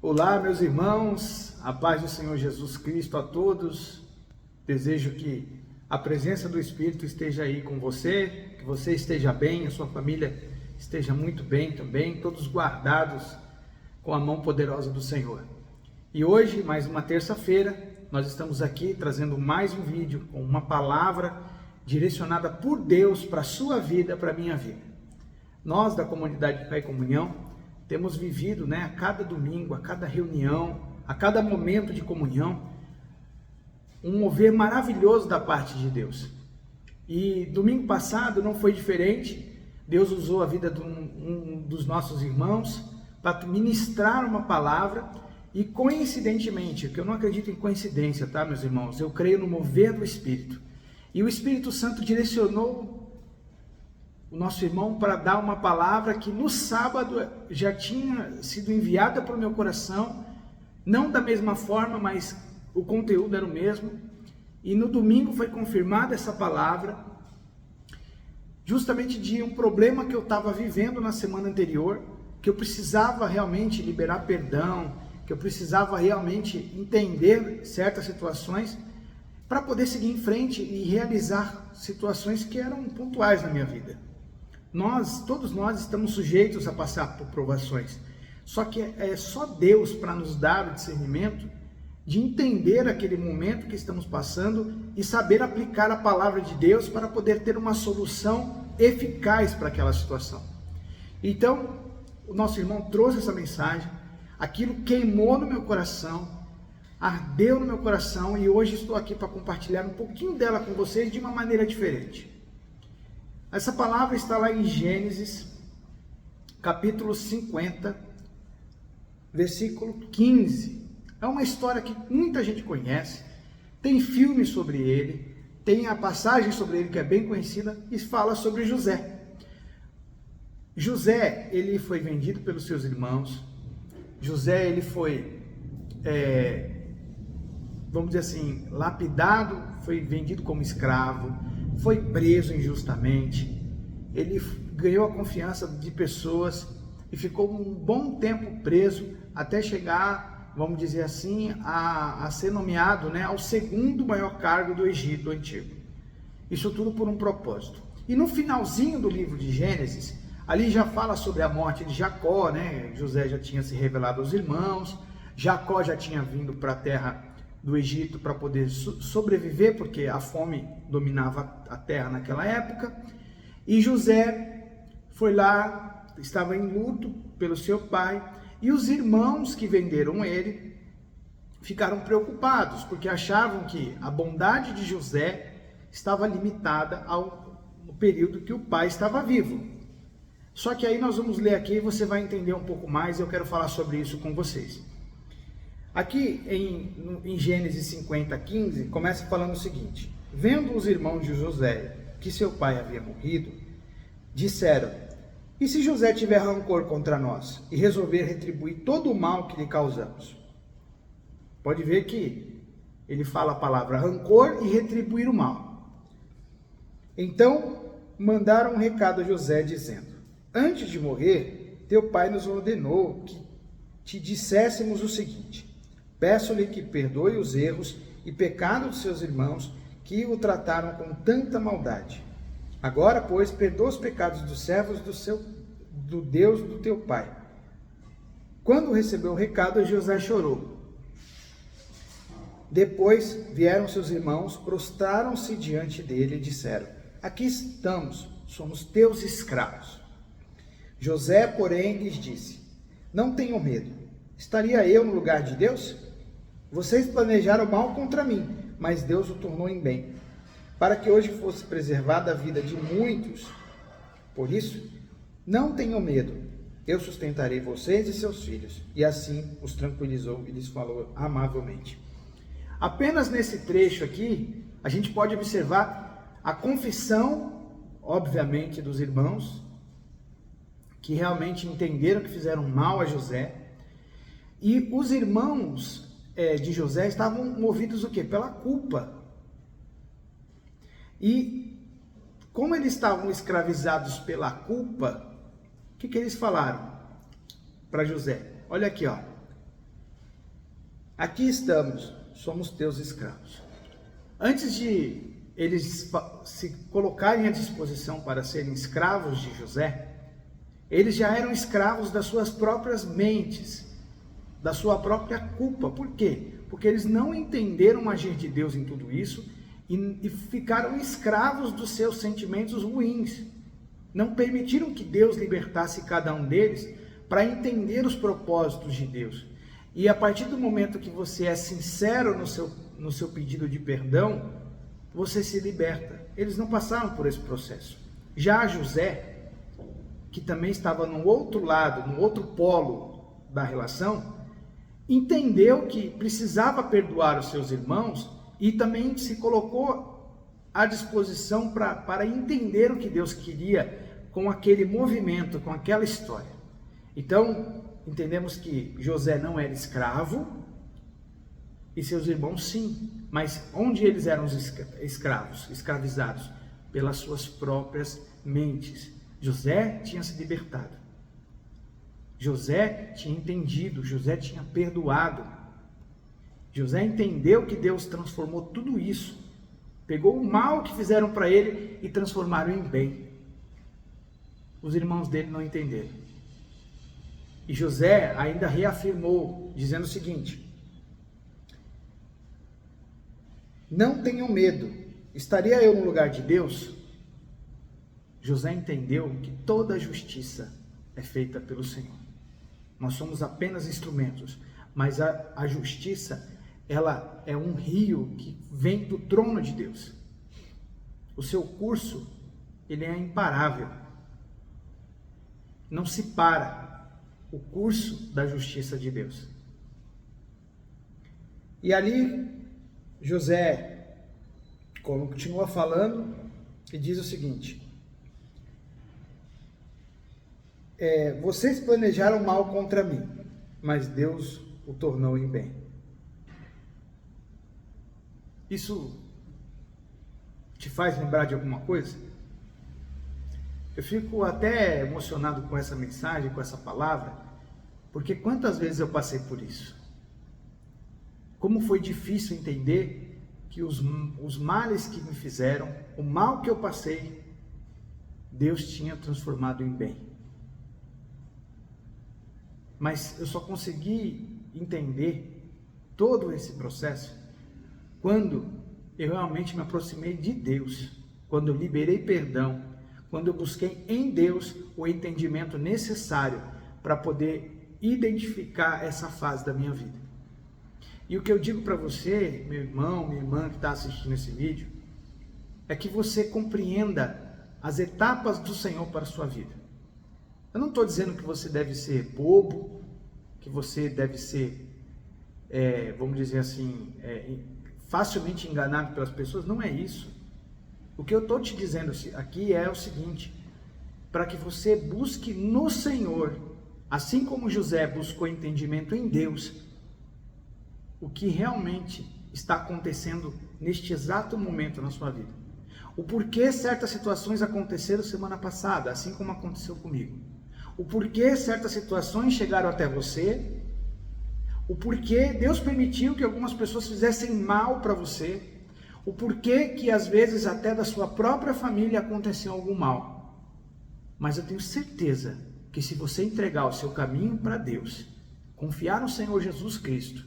Olá, meus irmãos, a paz do Senhor Jesus Cristo a todos. Desejo que a presença do Espírito esteja aí com você, que você esteja bem, a sua família esteja muito bem também, todos guardados com a mão poderosa do Senhor. E hoje, mais uma terça-feira, nós estamos aqui trazendo mais um vídeo com uma palavra direcionada por Deus para a sua vida, para a minha vida. Nós da comunidade Fé e Comunhão temos vivido, a cada domingo, a cada reunião, a cada momento de comunhão, um mover maravilhoso da parte de Deus. E domingo passado não foi diferente. Deus usou a vida de um dos nossos irmãos para ministrar uma palavra e coincidentemente, que eu não acredito em coincidência, tá, meus irmãos? Eu creio no mover do Espírito. E o Espírito Santo direcionou o nosso irmão para dar uma palavra que no sábado já tinha sido enviada para o meu coração, não da mesma forma, mas o conteúdo era o mesmo, e no domingo foi confirmada essa palavra, justamente de um problema que eu estava vivendo na semana anterior, que eu precisava realmente liberar perdão, que eu precisava realmente entender certas situações, para poder seguir em frente e realizar situações que eram pontuais na minha vida. Todos nós estamos sujeitos a passar por provações, só que é só Deus para nos dar o discernimento de entender aquele momento que estamos passando e saber aplicar a palavra de Deus para poder ter uma solução eficaz para aquela situação. Então, o nosso irmão trouxe essa mensagem, aquilo queimou no meu coração, ardeu no meu coração e hoje estou aqui para compartilhar um pouquinho dela com vocês de uma maneira diferente. Essa palavra está lá em Gênesis, capítulo 50, versículo 15. É uma história que muita gente conhece, tem filme sobre ele, tem a passagem sobre ele que é bem conhecida e fala sobre José. José, ele foi vendido pelos seus irmãos. José, ele foi, vamos dizer assim, lapidado, foi vendido como escravo, foi preso injustamente, ele ganhou a confiança de pessoas e ficou um bom tempo preso até chegar, vamos dizer assim, a ser nomeado, ao segundo maior cargo do Egito antigo. Isso tudo por um propósito. E no finalzinho do livro de Gênesis, ali já fala sobre a morte de Jacó, José já tinha se revelado aos irmãos, Jacó já tinha vindo para a terra do Egito para poder sobreviver, porque a fome dominava a terra naquela época, e José foi lá, estava em luto pelo seu pai, e os irmãos que venderam ele ficaram preocupados, porque achavam que a bondade de José estava limitada ao período que o pai estava vivo. Só que aí nós vamos ler aqui e você vai entender um pouco mais, eu quero falar sobre isso com vocês. Aqui em Gênesis 50, 15, começa falando o seguinte: vendo os irmãos de José que seu pai havia morrido, disseram: e se José tiver rancor contra nós e resolver retribuir todo o mal que lhe causamos? Pode ver que ele fala a palavra rancor e retribuir o mal. Então mandaram um recado a José dizendo: antes de morrer, teu pai nos ordenou que te disséssemos o seguinte: peço-lhe que perdoe os erros e pecados de seus irmãos que o trataram com tanta maldade. Agora, pois, perdoa os pecados dos servos do Deus do teu pai. Quando recebeu o recado, José chorou. Depois vieram seus irmãos, prostraram-se diante dele e disseram: aqui estamos, somos teus escravos. José, porém, lhes disse: não tenham medo. Estaria eu no lugar de Deus? Vocês planejaram mal contra mim, mas Deus o tornou em bem, para que hoje fosse preservada a vida de muitos. Por isso, não tenham medo, eu sustentarei vocês e seus filhos. E assim os tranquilizou e lhes falou amavelmente. Apenas nesse trecho aqui, a gente pode observar a confissão, obviamente, dos irmãos, que realmente entenderam que fizeram mal a José, e os irmãos de José estavam movidos o quê? Pela culpa. E como eles estavam escravizados pela culpa, o que eles falaram para José? Olha aqui, aqui estamos, somos teus escravos. Antes de eles se colocarem à disposição para serem escravos de José, eles já eram escravos das suas próprias mentes, da sua própria culpa. Por quê? Porque eles não entenderam o agir de Deus em tudo isso e ficaram escravos dos seus sentimentos ruins. Não permitiram que Deus libertasse cada um deles para entender os propósitos de Deus. E a partir do momento que você é sincero no seu pedido de perdão, você se liberta. Eles não passaram por esse processo. Já José, que também estava no outro lado, no outro polo da relação, entendeu que precisava perdoar os seus irmãos e também se colocou à disposição para entender o que Deus queria com aquele movimento, com aquela história. Então, entendemos que José não era escravo e seus irmãos sim, mas onde eles eram escravos, escravizados? Pelas suas próprias mentes. José tinha se libertado, José tinha entendido, José tinha perdoado, José entendeu que Deus transformou tudo isso, pegou o mal que fizeram para ele e transformaram em bem. Os irmãos dele não entenderam. E José ainda reafirmou, dizendo o seguinte: não tenham medo, estaria eu no lugar de Deus? José entendeu que toda a justiça é feita pelo Senhor. Nós somos apenas instrumentos, mas a justiça, ela é um rio que vem do trono de Deus. O seu curso, ele é imparável. Não se para o curso da justiça de Deus. E ali, José continua falando e diz o seguinte: vocês planejaram mal contra mim, mas Deus o tornou em bem. Isso te faz lembrar de alguma coisa? Eu fico até emocionado com essa mensagem, com essa palavra, porque quantas vezes eu passei por isso? Como foi difícil entender que os males que me fizeram, o mal que eu passei, Deus tinha transformado em bem. Mas eu só consegui entender todo esse processo quando eu realmente me aproximei de Deus, quando eu liberei perdão, quando eu busquei em Deus o entendimento necessário para poder identificar essa fase da minha vida. E o que eu digo para você, meu irmão, minha irmã que está assistindo esse vídeo, é que você compreenda as etapas do Senhor para a sua vida. Eu não estou dizendo que você deve ser bobo, que você deve ser, vamos dizer assim, facilmente enganado pelas pessoas. Não é isso. O que eu estou te dizendo aqui é o seguinte: para que você busque no Senhor, assim como José buscou entendimento em Deus, o que realmente está acontecendo neste exato momento na sua vida. O porquê certas situações aconteceram semana passada, assim como aconteceu comigo. O porquê certas situações chegaram até você. O porquê Deus permitiu que algumas pessoas fizessem mal para você. O porquê que às vezes até da sua própria família aconteceu algum mal. Mas eu tenho certeza que se você entregar o seu caminho para Deus, confiar no Senhor Jesus Cristo,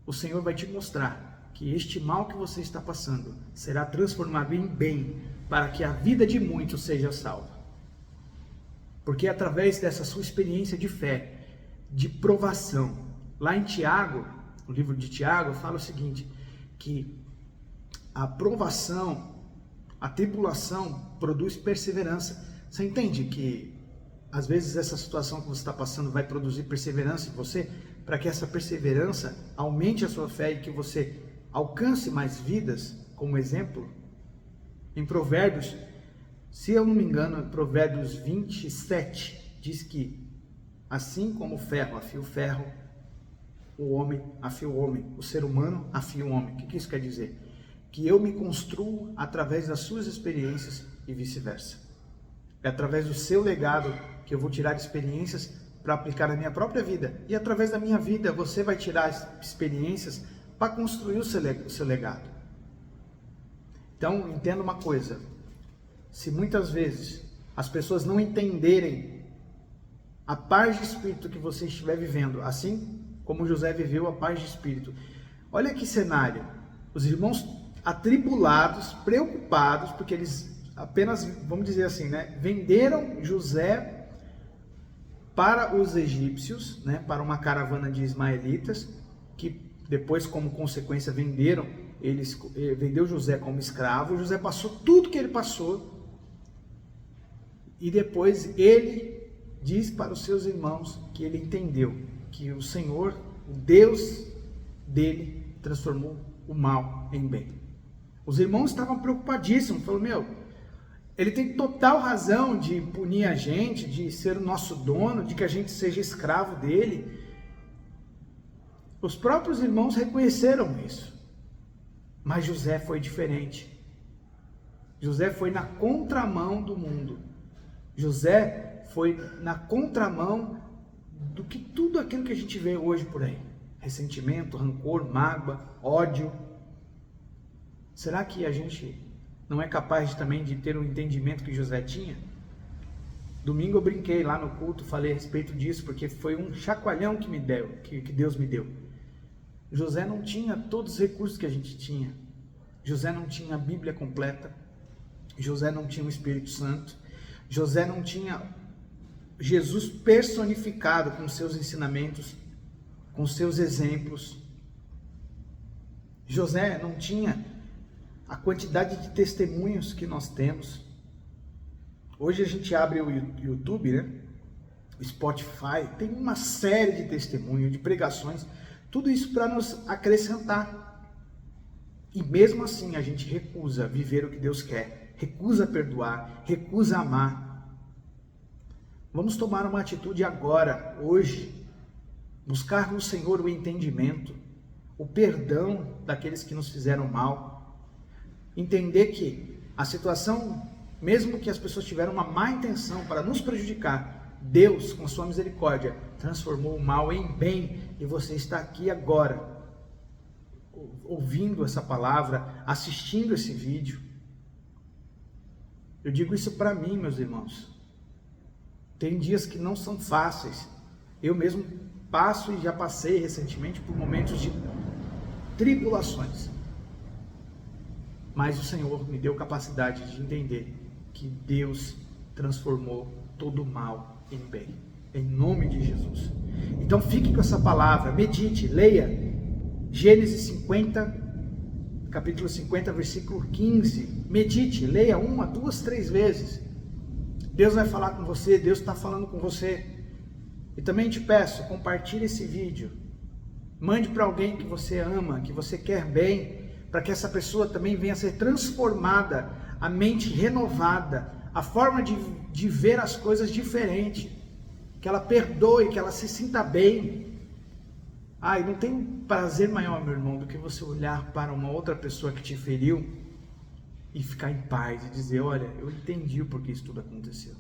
o Senhor vai te mostrar que este mal que você está passando será transformado em bem, para que a vida de muitos seja salva. Porque através dessa sua experiência de fé, de provação, lá em Tiago, no livro de Tiago, fala o seguinte, que a provação, a tribulação produz perseverança. Você entende que às vezes essa situação que você está passando vai produzir perseverança em você, para que essa perseverança aumente a sua fé e que você alcance mais vidas, como exemplo? Em Provérbios, se eu não me engano, Provérbios 27 diz que assim como o ferro afia o ferro, o homem afia o homem, o ser humano afia o homem. O que isso quer dizer? Que eu me construo através das suas experiências e vice-versa. É através do seu legado que eu vou tirar experiências para aplicar na minha própria vida. E através da minha vida, você vai tirar experiências para construir o seu legado. Então, entenda uma coisa. Se muitas vezes as pessoas não entenderem a paz de espírito que você estiver vivendo, assim como José viveu a paz de espírito. Olha que cenário. Os irmãos atribulados, preocupados, porque eles apenas, vamos dizer assim, né, venderam José para os egípcios, né, para uma caravana de ismaelitas, que depois, como consequência, vendeu José como escravo. José passou tudo que ele passou, e depois ele diz para os seus irmãos que ele entendeu que o Senhor, o Deus dele, transformou o mal em bem. Os irmãos estavam preocupadíssimos, falaram, ele tem total razão de punir a gente, de ser o nosso dono, de que a gente seja escravo dele. Os próprios irmãos reconheceram isso, mas José foi diferente. José foi na contramão do mundo. José foi na contramão do que tudo aquilo que a gente vê hoje por aí. Ressentimento, rancor, mágoa, ódio. Será que a gente não é capaz também de ter o entendimento que José tinha? Domingo eu brinquei lá no culto, falei a respeito disso, porque foi um chacoalhão que Deus me deu. José não tinha todos os recursos que a gente tinha. José não tinha a Bíblia completa. José não tinha o Espírito Santo. José não tinha Jesus personificado com seus ensinamentos, com seus exemplos. José não tinha a quantidade de testemunhos que nós temos. Hoje a gente abre o YouTube, né? O Spotify, tem uma série de testemunhos, de pregações, tudo isso para nos acrescentar. E mesmo assim a gente recusa viver o que Deus quer, recusa perdoar, recusa amar. Vamos tomar uma atitude agora, hoje, buscar no Senhor o entendimento, o perdão daqueles que nos fizeram mal, entender que a situação, mesmo que as pessoas tiveram uma má intenção para nos prejudicar, Deus, com sua misericórdia, transformou o mal em bem, e você está aqui agora, ouvindo essa palavra, assistindo esse vídeo. Eu digo isso para mim, meus irmãos. Tem dias que não são fáceis. Eu mesmo passo e já passei recentemente por momentos de tribulações. Mas o Senhor me deu capacidade de entender que Deus transformou todo o mal em bem. Em nome de Jesus. Então fique com essa palavra, medite, leia. Gênesis 50, capítulo 50, versículo 15. Medite, leia 1, 2, 3 vezes. Deus vai falar com você, Deus está falando com você. E também te peço, compartilhe esse vídeo. Mande para alguém que você ama, que você quer bem, para que essa pessoa também venha a ser transformada, a mente renovada, a forma de ver as coisas diferente, que ela perdoe, que ela se sinta bem. E não tem prazer maior, meu irmão, do que você olhar para uma outra pessoa que te feriu e ficar em paz e dizer, olha, eu entendi o porquê isso tudo aconteceu.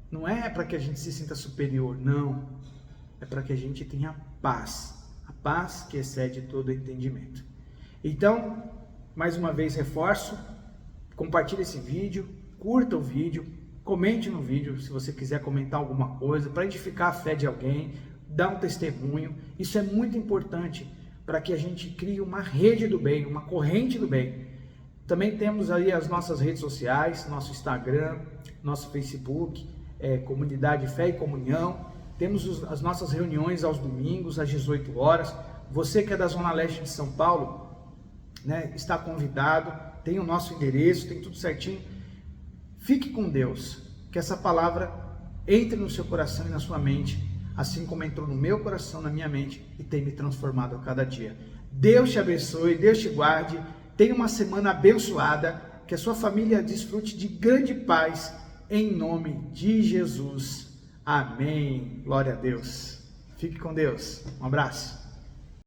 Não é para que a gente se sinta superior, não. É para que a gente tenha paz. A paz que excede todo entendimento. Então, mais uma vez reforço, compartilhe esse vídeo, curta o vídeo, comente no vídeo se você quiser comentar alguma coisa, para edificar a fé de alguém, dar um testemunho. Isso é muito importante para que a gente crie uma rede do bem, uma corrente do bem. Também temos aí as nossas redes sociais, nosso Instagram, nosso Facebook, Comunidade Fé e Comunhão. Temos as nossas reuniões aos domingos, às 18 horas. Você que é da Zona Leste de São Paulo, né, está convidado, tem o nosso endereço, tem tudo certinho. Fique com Deus, que essa palavra entre no seu coração e na sua mente, assim como entrou no meu coração, na minha mente, e tem me transformado a cada dia. Deus te abençoe, Deus te guarde. Tenha uma semana abençoada, que a sua família desfrute de grande paz, em nome de Jesus. Amém. Glória a Deus. Fique com Deus. Um abraço.